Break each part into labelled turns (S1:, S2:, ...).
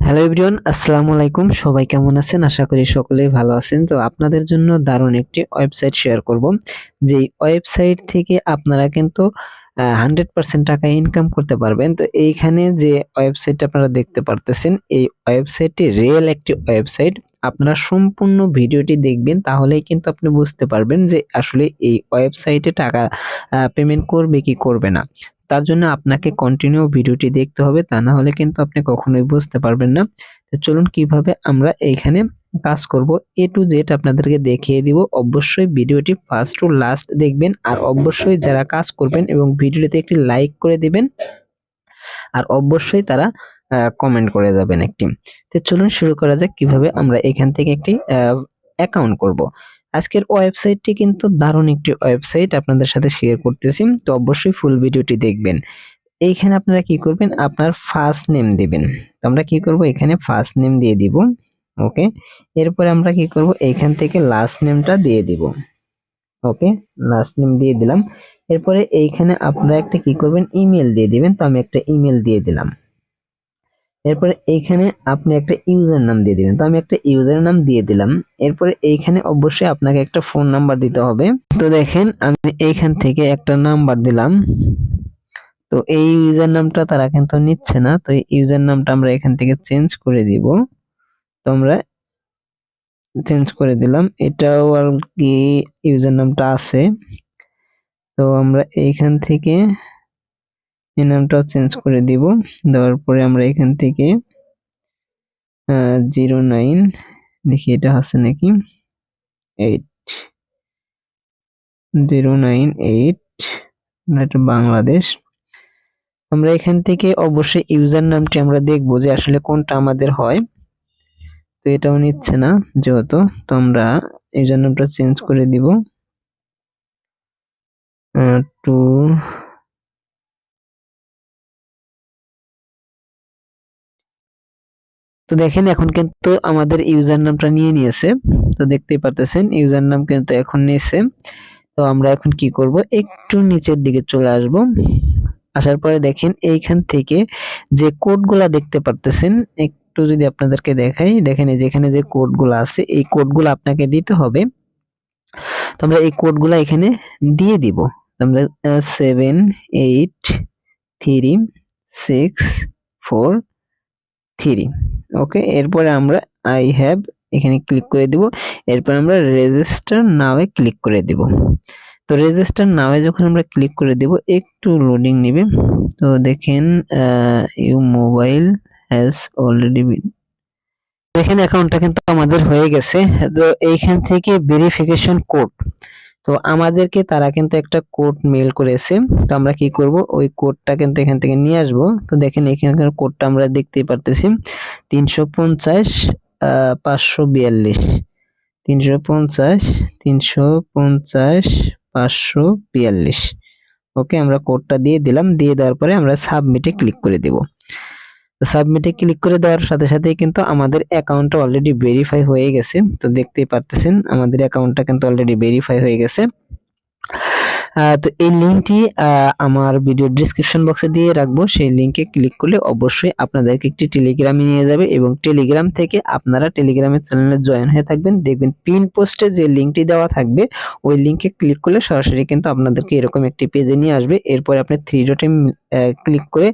S1: Hello everyone, আসসালামু আলাইকুম। সবাই কেমন আছেন? আশা করি সকলেই ভালো আছেন। তো আপনাদের জন্য দারুণ একটি ওয়েবসাইট শেয়ার করব। যেই ওয়েবসাইট থেকে আপনারা কিন্তু 100% টাকা ইনকাম করতে পারবেন। তো এইখানে যে ওয়েবসাইটটা আপনারা দেখতে পারতেছেন, এই ওয়েবসাইটটি রিয়েল একটি ওয়েবসাইট। আপনারা সম্পূর্ণ ভিডিওটি দেখবেন, তাহলেই কিন্তু আপনি বুঝতে পারবেন যে আসলে এই ওয়েবসাইটে টাকা পেমেন্ট করবে কি করবে না। তার জন্য আপনাকে কন্টিনিউ ভিডিওটি দেখতে হবে, তা না হলে কিন্তু আপনি কখনোই বুঝতে পারবেন না। তো চলুন কিভাবে আমরা এইখানে কাজ করব A to Z আপনাদেরকে দেখিয়ে দিব। অবশ্যই ভিডিওটি ফার্স্ট টু লাস্ট দেখবেন, আর অবশ্যই যারা কাজ করবেন এবং ভিডিওটিতে একটি লাইক করে দিবেন, আর অবশ্যই তারা কমেন্ট করে যাবেন একটি। তো চলুন শুরু করা যাক কিভাবে আমরা এখান থেকে একটি অ্যাকাউন্ট করব। আজকের ওয়েবসাইটটি কিন্তু দারুণ একটি ওয়েবসাইট আপনাদের সাথে শেয়ার করতেছি, তো অবশ্যই ফুল ভিডিওটি দেখবেন। এইখানে আপনারা কি করবেন, আপনার ফার্স্ট নেম দিবেন। তো আমরা কি করব, এখানে ফার্স্ট নেম দিয়ে দিব। ওকে, এরপরে আমরা কি করব, এইখান থেকে লাস্ট নেমটা দিয়ে দিব। ওকে, লাস্ট নেম দিয়ে দিলাম। এরপরে এইখানে আপনারা একটা কি করবেন, ইমেল দিয়ে দিবেন। তো আমি একটা ইমেল দিয়ে দিলাম। এরপরে এইখানে আপনি একটা ইউজার নাম দিয়ে দিবেন। তো আমি একটা ইউজার নাম দিয়ে দিলাম। এরপরে এইখানে অবশ্যই আপনাকে একটা ফোন নাম্বার দিতে হবে। তো দেখেন আমি এইখান থেকে একটা নাম্বার দিলাম। তো এই ইউজার নামটা তারা কিন্তু নিচ্ছে না, তো এই ইউজার নামটা আমরা এখান থেকে চেঞ্জ করে দিব। তো আমরা চেঞ্জ করে দিলাম, এটাও আর কি ইউজার নামটা আছে। তো আমরা এইখান থেকে এই নামটাও চেঞ্জ করে দিব। দেওয়ার পরে আমরা এখান থেকে 09 দেখি এটা আছে নাকি, 8098, এটা বাংলাদেশ। আমরা এখান থেকে অবশ্যই ইউজার নামটি আমরা দেখবো যে আসলে কোনটা আমাদের হয়। তো এটাও নিচ্ছে না যেহেতু, তো আমরা ইউজার নামটা চেঞ্জ করে দিব টু। তো দেখেন এখন কিন্তু আমাদের ইউজার নামটা নিয়ে নিয়েছে। তো দেখতেই পারতেছেন ইউজার নাম কিন্তু এখন নিয়েছে। তো আমরা এখন কি করব, একটু নিচের দিকে চলে আসব। আসার পরে দেখেন এইখান থেকে যে কোডগুলা দেখতে পারতেছেন, একটু যদি আপনাদেরকে দেখাই, দেখেন এই যেখানে যে কোডগুলো আছে এই কোডগুলো আপনাকে দিতে হবে। তো আমরা এই কোডগুলো এখানে দিয়ে দিব। আমরা 78364 ওকে, এরপরে আমরা আই হ্যাভ এখানে ক্লিক করে দিব। এরপর আমরা রেজিস্টার নাও এ ক্লিক করে দিব। তো রেজিস্টার নাও এ যখন আমরা ক্লিক করে দিব, একটু লোডিং নেবে। তো দেখেন you mobile has already been, দেখেন অ্যাকাউন্টটা কিন্তু আমাদের হয়ে গেছে। তো এইখান থেকে ভেরিফিকেশন কোড, তো আমাদেরকে তারা কিন্তু একটা কোড মেইল করেছে। তো আমরা কি করব, ওই কোডটা কিন্তু এখান থেকে নিয়ে আসব। তো দেখেন এখানকার কোডটা আমরা দেখতেই পারতেছি 350 542, 350 350 542। ওকে, আমরা কোডটা দিয়ে দিলাম। দিয়ে দেওয়ার পরে আমরা সাবমিটে ক্লিক করে দেব। তো সাবমিটে ক্লিক করে দেওয়ার সাথে সাথেই কিন্তু আমাদের অ্যাকাউন্টটা অলরেডি ভেরিফাই হয়ে গেছে। তো দেখতেই পারতেছেন আমাদের অ্যাকাউন্টটা কিন্তু অলরেডি ভেরিফাই হয়ে গেছে। তো এই লিংকটি আমার ভিডিও ডেসক্রিপশন বক্সে দিয়ে রাখবো। সেই লিংকে ক্লিক করলে অবশ্যই আপনাদেরকে একটি টেলিগ্রামে নিয়ে যাবে, এবং টেলিগ্রাম থেকে আপনারা টেলিগ্রামের চ্যানেলে জয়েন হয়ে থাকবেন। দেখবেন পিন পোস্টে যে লিংকটি দেওয়া থাকবে, ওই লিংকে ক্লিক করলে সরাসরি কিন্তু আপনাদেরকে এরকম একটি পেজে নিয়ে আসবে। এরপরে আপনি থ্রি ডটে ক্লিক করে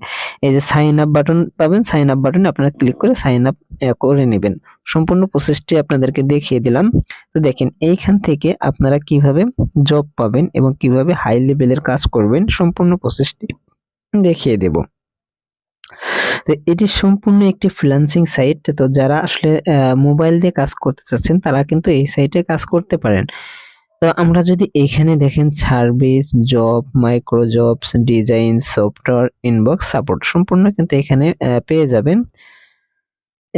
S1: এই যে সাইন আপ বাটন পাবেন, সাইন আপ বাটনে আপনারা ক্লিক করে সাইন আপ করে নেবেন। সম্পূর্ণ প্রসেসটি আপনাদেরকে দেখিয়ে দিলাম। তো দেখেন এইখান থেকে আপনারা কিভাবে জব পাবেন এবং কিভাবে হাই লেভেলের কাজ করবেন, সম্পূর্ণ প্রসেসটি দেখিয়ে দেব। তো এটি সম্পূর্ণ একটি ফ্রিল্যান্সিং সাইট। তো যারা আসলে মোবাইল দিয়ে কাজ করতে চাচ্ছেন তারা কিন্তু এই সাইটে কাজ করতে পারেন। তো আমরা যদি এখানে দেখেন service, job, micro jobs, design, software, inbox, support সম্পূর্ণ কিন্তু এখানে পেয়ে যাবেন।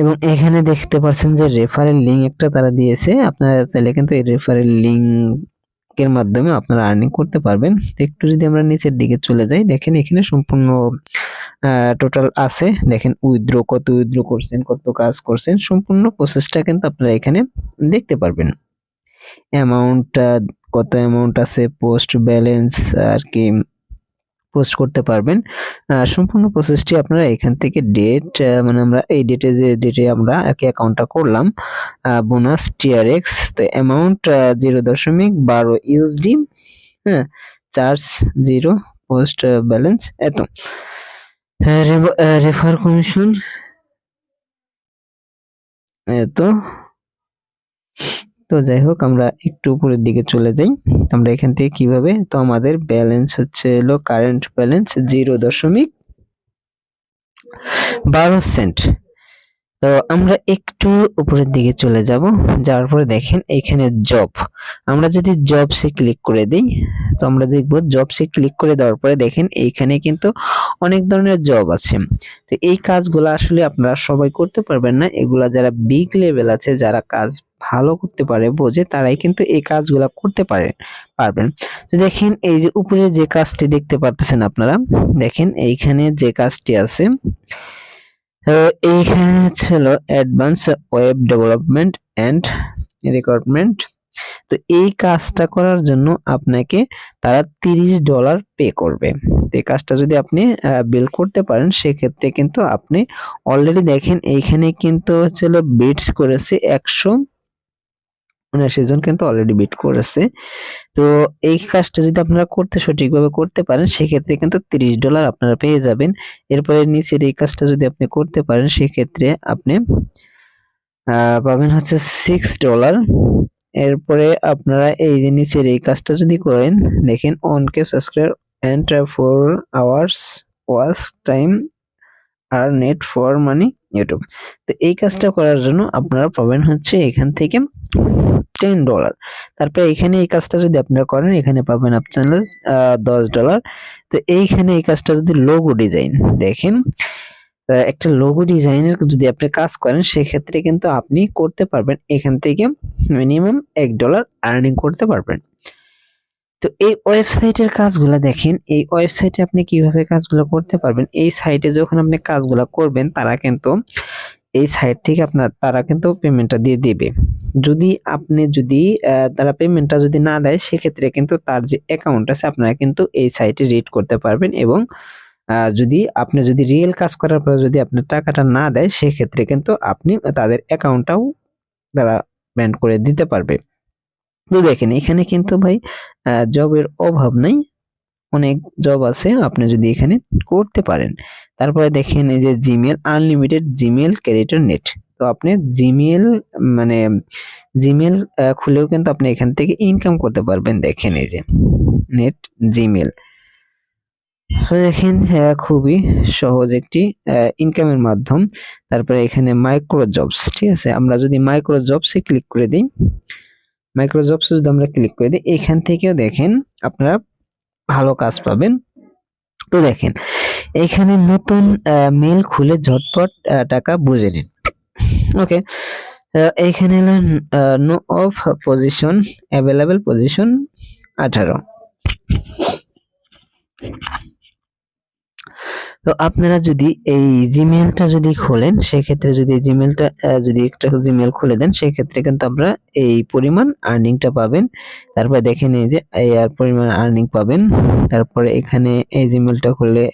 S1: এবং এখানে দেখতে পাচ্ছেন যে রেফারেল লিংক একটা তারা দিয়েছে, আপনারা চাইলে কিন্তু এই রেফারেল লিংকের মাধ্যমে আপনারা আর্নিং করতে পারবেন। তো একটু যদি আমরা নিচের দিকে চলে যাই, দেখেন এখানে সম্পূর্ণ টোটাল আছে। দেখেন উইথড্র, কত উইথড্র করছেন, কত কাজ করছেন, সম্পূর্ণ প্রসেসটা কিন্তু আপনারা এখানে দেখতে পারবেন। অ্যামাউন্টটা কত অ্যামাউন্ট আছে, পোস্ট ব্যালেন্স আর কি, পোস্ট করতে পারবেন। সম্পূর্ণ প্রসেসটি আপনারা এখান থেকে ডেট মানে আমরা এই ডেটে যে ডেটে আমরা অ্যাকাউন্টটা করলাম বোনাস টিআরএক্স, তো অ্যামাউন্ট 0.12 ইউএসডি, হ্যাঁ, চার্জ 0, পোস্ট ব্যালেন্স এত, রেফার কমিশন এত। তো যাই হোক আমরা একটু উপরের দিকে চলে যাই। আমরা এখান থেকে কিভাবে, তো আমাদের ব্যালেন্স হচ্ছে হলো কারেন্ট ব্যালেন্স 0.12 সেন্ট। তো আমরা একটু উপরের দিকে চলে যাব, যাওয়ার পরে দেখেন এইখানে জব, আমরা যদি জবসে ক্লিক করে দিই তো আমরা দেখব জবসে ক্লিক করে দেওয়ার পরে দেখেন এইখানে কিন্তু অনেক ধরনের জব আছে। তো এই কাজগুলো আসলে আপনারা সবাই করতে পারবেন না, এগুলা যারা বিগ লেভেল আছে, যারা কাজ ভালো করতে পারে বোঝে, তারাই কিন্তু এই কাজগুলা করতে পারবেন। তো দেখেন এই যে উপরে যে কাজটি দেখতে পারতেছেন আপনারা, দেখেন এইখানে যে কাজটি আছে, এইখানে ছিল advance web development and recruitment. তো এই কাজটা করার জন্য আপনাকে তারা $30 পে করবে। তো এই কাজটা যদি আপনি বিল করতে পারেন সেক্ষেত্রে কিন্তু আপনি অলরেডি দেখেন এইখানে কিন্তু হচ্ছিল বিটস করেছে 179 জন কিন্তু অলরেডি বিট করেছে। তো এই কাজটা যদি আপনারা সঠিকভাবে করতে পারেন সেক্ষেত্রে কিন্তু $30 আপনারা পেয়ে যাবেন। এরপরে নিচের এই কাজটা যদি আপনি করতে পারেন সেক্ষেত্রে আপনি পাবেন হচ্ছে $6। এরপরে আপনারা এই যে নিচের এই কাজটা যদি করেন, দেখেন অনকে subscribe and 4 hours watch time আর নেট ফর মানি ইউটিউব। তো এই কাজটা করার জন্য আপনারা পাবেন হচ্ছে এখান থেকে $10। তারপরে এখানে এই কাজটা যদি আপনারা করেন এখানে পাবেন আপনারা $10। তো এইখানে এই কাজটা যদি লোগো ডিজাইন দেখেন, একটা লোগো ডিজাইনের যদি আপনি কাজ করেন সেক্ষেত্রে কিন্তু আপনি করতে পারবেন এখান থেকে মিনিমাম $1 আর্নিং করতে পারবেন। তো এই ওয়েবসাইটের কাজগুলা দেখেন, এই ওয়েবসাইটে আপনি কিভাবে কাজগুলো করতে পারবেন। এই সাইটে যখন আপনি কাজগুলো করবেন তারা কিন্তু এই সাইট থেকে তারা কিন্তু পেমেন্টটা দিয়ে দিবে। যদি তারা পেমেন্টটা যদি না দেয় সেক্ষেত্রে কিন্তু তার যে অ্যাকাউন্ট আছে আপনারা কিন্তু এই সাইটে রিড করতে পারবেন, এবং যদি রিয়েল কাজ করার পর যদি আপনার টাকাটা না দেয় সেক্ষেত্রে কিন্তু আপনি তাদের অ্যাকাউন্টটাও তারা ব্যান করে দিতে পারবে। তো দেখেন এখানে কিন্তু ভাই জবের অভাব নাই, অনেক জব আছে আপনি যদি এখানে করতে পারেন। তারপরে দেখেন এই যে Gmail unlimited Gmail creditor net, তো আপনি মানে জিমেল খুলেও কিন্তু আপনি এখান থেকে ইনকাম করতে পারবেন। দেখেন এই যে নেট জিমেল, দেখেন খুবই সহজ একটি ইনকামের মাধ্যম। তারপরে এখানে মাইক্রো জবস, ঠিক আছে, আমরা যদি মাইক্রো জবসে ক্লিক করে দিই, মাইক্রো জবসে যদি আমরা ক্লিক করে দিই এখান থেকেও দেখেন আপনারা ভালো কাজ পাবেন। তো দেখেন এখানে নতুন মেল খুলে ঝটপট টাকা বুঝে নিন। ওকে, এইখানে no of position available position 18। তো আপনারা যদি এই জিমেলটা যদি খোলেন সেক্ষেত্রে যদি জিমেলটা যদি একটা জিমেল খুলে দেন সেক্ষেত্রে কিন্তু আপনারা এই পরিমাণ আর্নিংটা পাবেন। তারপরে দেখেন এই যে এই পরিমাণ আর্নিং পাবেন। তারপরে এখানে এই জিমেলটা খুলে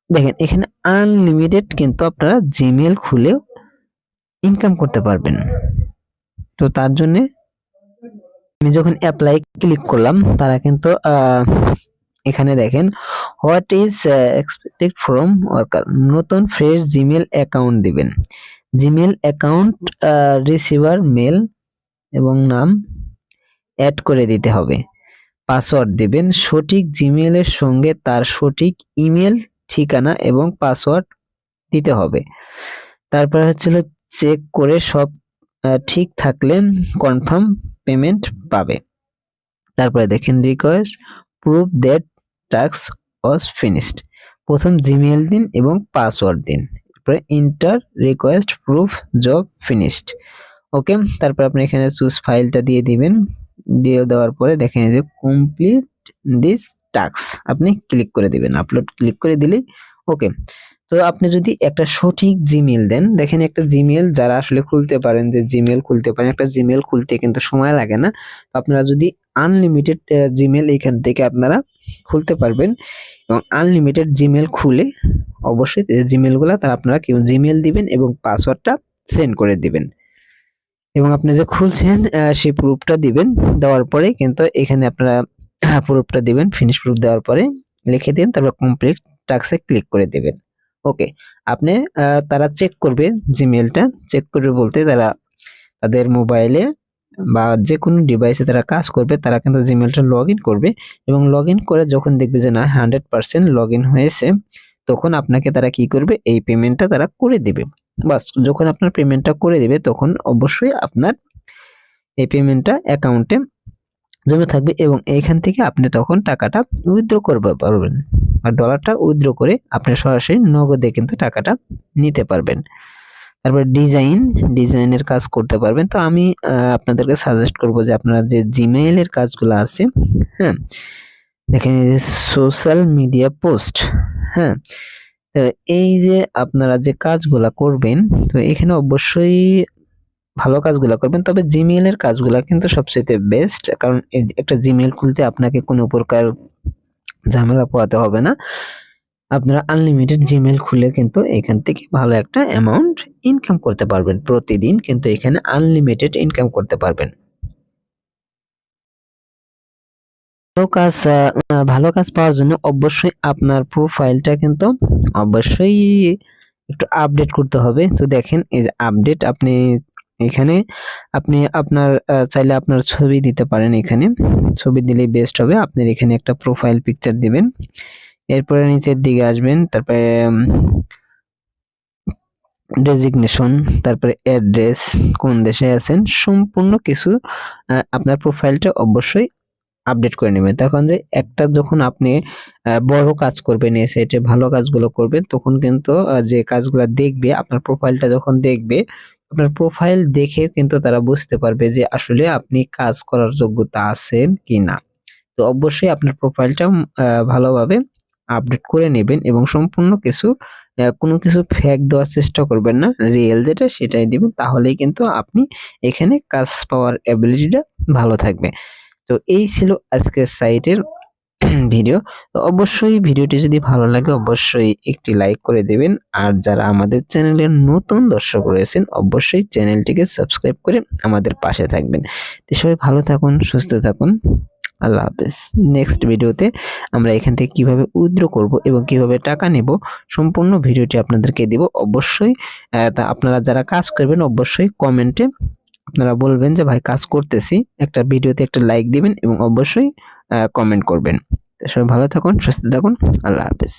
S1: দেখেন এখানে আনলিমিটেড কিন্তু আপনারা জিমেল খুলেও ইনকাম করতে পারবেন। তো তার জন্য আমি যখন অ্যাপ্লাই ক্লিক করলাম তারা কিন্তু এখানে দেখেন what is expected from worker, নতুন ফ্রেশ জিমেল অ্যাকাউন্ট দিবেন, জিমেল অ্যাকাউন্ট রিসিভার মেল এবং নাম অ্যাড করে দিতে হবে, পাসওয়ার্ড দিবেন, সঠিক জিমেলের সঙ্গে তার সঠিক ইমেল ঠিকানা এবং পাসওয়ার্ড দিতে হবে। তারপরে হচ্ছিল চেক করে সব ঠিক থাকলে কনফার্ম পেমেন্ট পাবে। তারপরে দেখেন request proof that task was finished, প্রথম জিমেল দিন এবং পাসওয়ার্ড দিন, তারপরে enter request proof job finished. Okay, তারপর আপনি এখানে চুজ ফাইলটা দিয়ে দিবেন, দিয়ে দেওয়ার পরে দেখেন যে কমপ্লিট দিস টাস্ক আপনি ক্লিক করে দিবেন, আপলোড ক্লিক করে দিলেই ওকে। তো আপনি যদি একটা সঠিক জিমেইল দেন, দেখেন একটা জিমেইল যারা আসলে খুলতে পারেন, যে জিমেইল খুলতে পারেন, একটা জিমেইল খুলতে কিন্তু সময় লাগে না। তো আপনারা যদি আনলিমিটেড জিমেইল এখান থেকে আপনারা খুলতে পারবেন এবং আনলিমিটেড জিমেইল খুলে অবশ্যই জিমেইলগুলা তারা আপনারা জিমেইল দিবেন এবং পাসওয়ার্ডটা সেন্ড করে দিবেন এবং আপনি যে খুলছেন সেই প্রুফটা দিবেন। দেওয়ার পরে কিন্তু এখানে আপনারা প্রুফটা দিবেন, ফিনিশ প্রুফ দেওয়ার পরে লিখে দিন, তারপর কমপ্লিট টাস্কে ক্লিক করে দিবেন। ওকে, আপনি তারা চেক করবে, জিমেইলটা চেক করবে বলতে তারা তাদের মোবাইলে বা যে কোনো ডিভাইসে তারা কাজ করবে, তারা কিন্তু জিমেইলটা লগইন করবে এবং লগইন করে যখন দেখবে যে না 100% লগইন হয়েছে, তখন আপনাকে তারা কি করবে, এই পেমেন্টটা তারা করে দিবে। বাস, যখন আপনার পেমেন্টটা করে দিবে তখন অবশ্যই আপনার এই পেমেন্টটা অ্যাকাউন্টে জমা থাকবে এবং এইখান থেকে আপনি তখন টাকাটা উইথড্র করতে পারবেন, আর ডলারটা উইথড্র করে আপনি সরাসরি নগদে কিন্তু টাকাটা নিতে পারবেন। তারপর ডিজাইনের কাজ করতে পারবেন। তো আমি আপনাদেরকে সাজেস্ট করব যে আপনারা যে জিমেইলের কাজগুলো আছে, হ্যাঁ, দেখেন এই যে সোশ্যাল মিডিয়া পোস্ট, হ্যাঁ, তো এই যে আপনারা যে কাজগুলা করবেন, তো এখানে অবশ্যই ভালো কাজগুলা করবেন, তবে জিমেইলের কাজগুলা কিন্তু সবচেয়ে বেস্ট, কারণ একটা জিমেইল খুলতে আপনাকে কোনো প্রকার ঝামেলা পোহাতে হবে না। আপনারা আনলিমিটেড জিমেইল খুলে কিন্তু এখান থেকে ভালো একটা অ্যামাউন্ট ইনকাম করতে পারবেন, প্রতিদিন কিন্তু এখানে আনলিমিটেড ইনকাম করতে পারবেন। ভালো কাজ পাওয়ার জন্য অবশ্যই আপনার প্রোফাইলটা কিন্তু অবশ্যই একটু আপডেট করতে হবে। তো দেখেন এই যে আপডেট, আপনি এখানে আপনি আপনার চাইলে আপনার ছবি দিতে পারেন, এখানে ছবি দিলেই বেস্ট হবে। আপনার এখানে একটা প্রোফাইল পিকচার দিবেন, এরপরে নিচের দিকে আসবেন, তারপরে ডেজিগনেশন, তারপরে অ্যাড্রেস, কোন দেশে আছেন, সম্পূর্ণ কিছু আপনার প্রোফাইলটা অবশ্যই আপডেট করে নেবেন। তার কারণ যে একটা যখন আপনি বড় কাজ করবেন, এই সাইটে ভালো কাজগুলো করবেন, তখন কিন্তু যে কাজগুলো দেখবে, আপনার প্রোফাইলটা যখন দেখবে, আপনার প্রোফাইল দেখে কিন্তু তারা বুঝতে পারবে যে আসলে আপনি কাজ করার যোগ্যতা আছেন কিনা। তো অবশ্যই আপনার প্রোফাইলটা ভালোভাবে আপডেট করে নেবেন এবং সম্পূর্ণ কিছু কোনো কিছু ফেক দেওয়ার চেষ্টা করবেন না, রিয়েল যেটা সেটাই দিবেন, তাহলেই কিন্তু আপনি এখানে কাজ পাওয়ার অ্যাবিলিটিটা ভালো থাকবে। তো এই ছিল আজকের সাইটের ভিডিও। তো অবশ্যই ভিডিওটি যদি ভালো লাগে অবশ্যই একটি লাইক করে দেবেন, আর যারা আমাদের চ্যানেলের নতুন দর্শক রয়েছেন অবশ্যই চ্যানেলটিকে সাবস্ক্রাইব করে আমাদের পাশে থাকবেন। তো সবাই ভালো থাকুন, সুস্থ থাকুন, আল্লাহ হাফেজ। নেক্সট ভিডিওতে আমরা এখান থেকে কিভাবে উইথড্র করব এবং কিভাবে টাকা নেব সম্পূর্ণ ভিডিওটি আপনাদেরকে দিব। অবশ্যই তা আপনারা যারা কাজ করবেন অবশ্যই কমেন্টে আপনারা বলবেন যে ভাই কাজ করতেছি, একটা ভিডিওতে একটা লাইক দিবেন এবং অবশ্যই কমেন্ট করবেন। তো সবাই ভালো থাকুন, সুস্থ থাকুন, আল্লাহ হাফেজ।